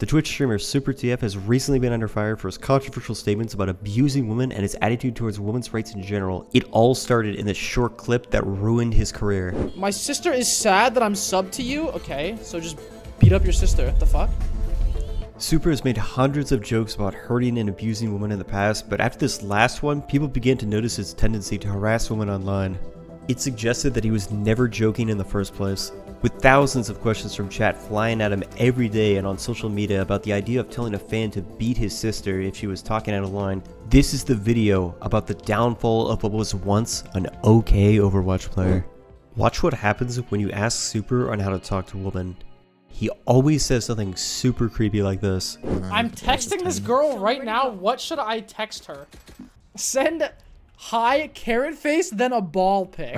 The Twitch streamer Supertf has recently been under fire for his controversial statements about abusing women and his attitude towards women's rights in general. It all started in this short clip that ruined his career. My sister is sad that I'm subbed to you? Okay, so just beat up your sister. What the fuck? Super has made hundreds of jokes about hurting and abusing women in the past, but after this last one, people began to notice his tendency to harass women online. It suggested that he was never joking in the first place, with thousands of questions from chat flying at him every day and on social media about the idea of telling a fan to beat his sister if she was talking out of line. This is the video about the downfall of what was once an okay Overwatch player. Watch what happens when you ask Super on how to talk to a woman. He always says something super creepy like this. I'm texting this girl right now. What should I text her? Send hi carrot face, then a ball pic.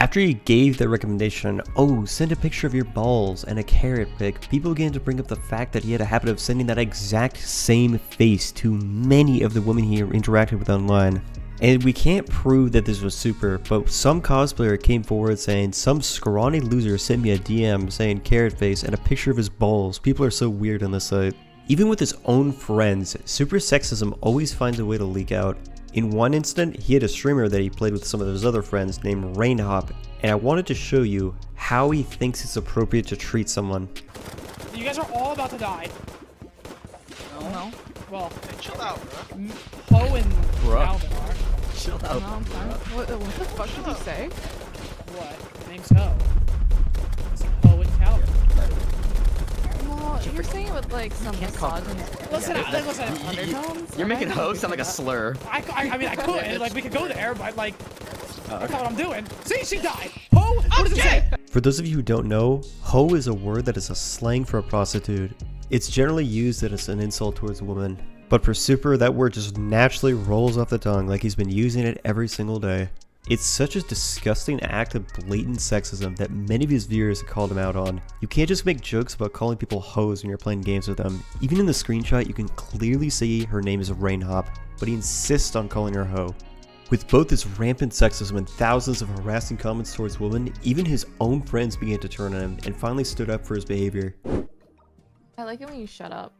After he gave the recommendation, oh, send a picture of your balls and a carrot pic, people began to bring up the fact that he had a habit of sending that exact same face to many of the women he interacted with online. And we can't prove that this was Super, but some cosplayer came forward saying some scrawny loser sent me a DM saying carrot face and a picture of his balls. People are so weird on this site. Even with his own friends, Super sexism always finds a way to leak out. In one instant, he had a streamer that he played with some of his other friends named Rainhop, and I wanted to show you how he thinks it's appropriate to treat someone. You guys are all about to die. No. Well, Hey, chill out, bro. Ho and Calvin are. Chill out. No, I'm fine. What the fuck did you say? What? Name's Ho. It's Ho and Calvin. Well, you're saying it with like some misogyny. Listen, listen. Undertones. You're making ho sound like a slur. I mean, I could. Like, we could go there, but like, that's not what I'm doing. See, she died. Ho? What does it say? For those of you who don't know, hoe is a word that is a slang for a prostitute. It's generally used as an insult towards a woman. But for Super, that word just naturally rolls off the tongue like he's been using it every single day. It's such a disgusting act of blatant sexism that many of his viewers have called him out on. You can't just make jokes about calling people hoes when you're playing games with them. Even in the screenshot, you can clearly see her name is Rainhop, but he insists on calling her hoe. With both this rampant sexism and thousands of harassing comments towards women, even his own friends began to turn on him and finally stood up for his behavior. I like it when you shut up.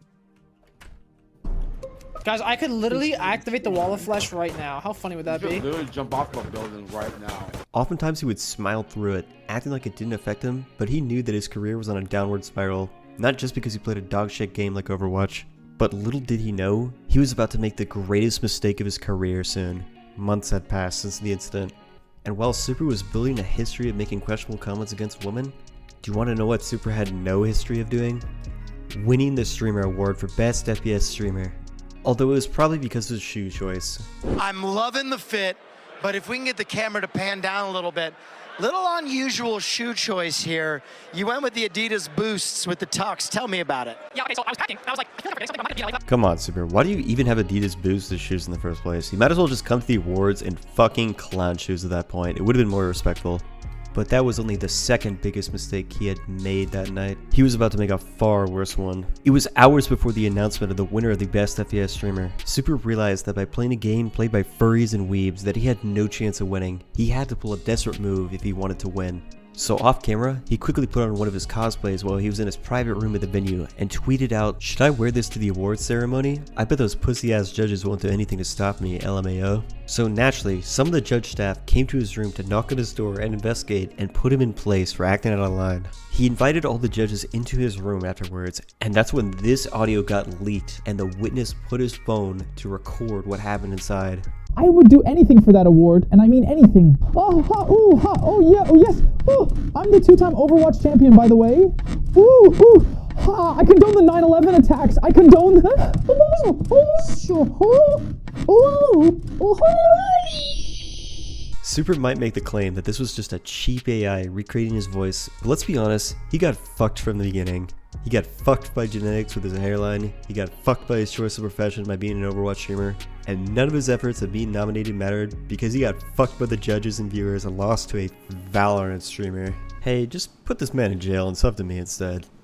Guys, I could literally activate the wall of flesh right now. How funny would that be? Literally jump off the building right now. Oftentimes he would smile through it, acting like it didn't affect him, but he knew that his career was on a downward spiral, not just because he played a dogshit game like Overwatch, but little did he know, he was about to make the greatest mistake of his career soon. Months had passed since the incident, and while Super was building a history of making questionable comments against women, do you want to know what Super had no history of doing? Winning the Streamer Award for Best FPS Streamer. Although it was probably because of his shoe choice. I'm loving the fit, but if we can get the camera to pan down a little bit. Little unusual shoe choice here. You went with the Adidas Boosts with the tux. Tell me about it. Yeah, okay, so I was packing, and I was like, I feel like something I'm not gonna be like that. Come on, Super, why do you even have Adidas Boost shoes in the first place? You might as well just come to the awards in fucking clown shoes at that point. It would have been more respectful. But that was only the second biggest mistake he had made that night. He was about to make a far worse one. It was hours before the announcement of the winner of the Best FPS Streamer. Super realized that by playing a game played by furries and weebs that he had no chance of winning. He had to pull a desperate move if he wanted to win. So off camera, he quickly put on one of his cosplays while he was in his private room at the venue and tweeted out, "Should I wear this to the awards ceremony? I bet those pussy ass judges won't do anything to stop me, LMAO." So naturally, some of the judge staff came to his room to knock on his door and investigate and put him in place for acting out of line. He invited all the judges into his room afterwards, and that's when this audio got leaked and the witness put his phone to record what happened inside. I would do anything for that award, and I mean anything. Oh, ha, ooh, ha, oh yeah, oh yes. Oh, I'm the two-time Overwatch champion, by the way. Ooh, ooh, ha, I condone the 9/11 attacks. I condone the... Super might make the claim that this was just a cheap AI recreating his voice, but let's be honest, he got fucked from the beginning. He got fucked by genetics with his hairline, he got fucked by his choice of profession by being an Overwatch streamer, and none of his efforts of being nominated mattered because he got fucked by the judges and viewers and lost to a Valorant streamer. Hey, just put this man in jail and sub to me instead.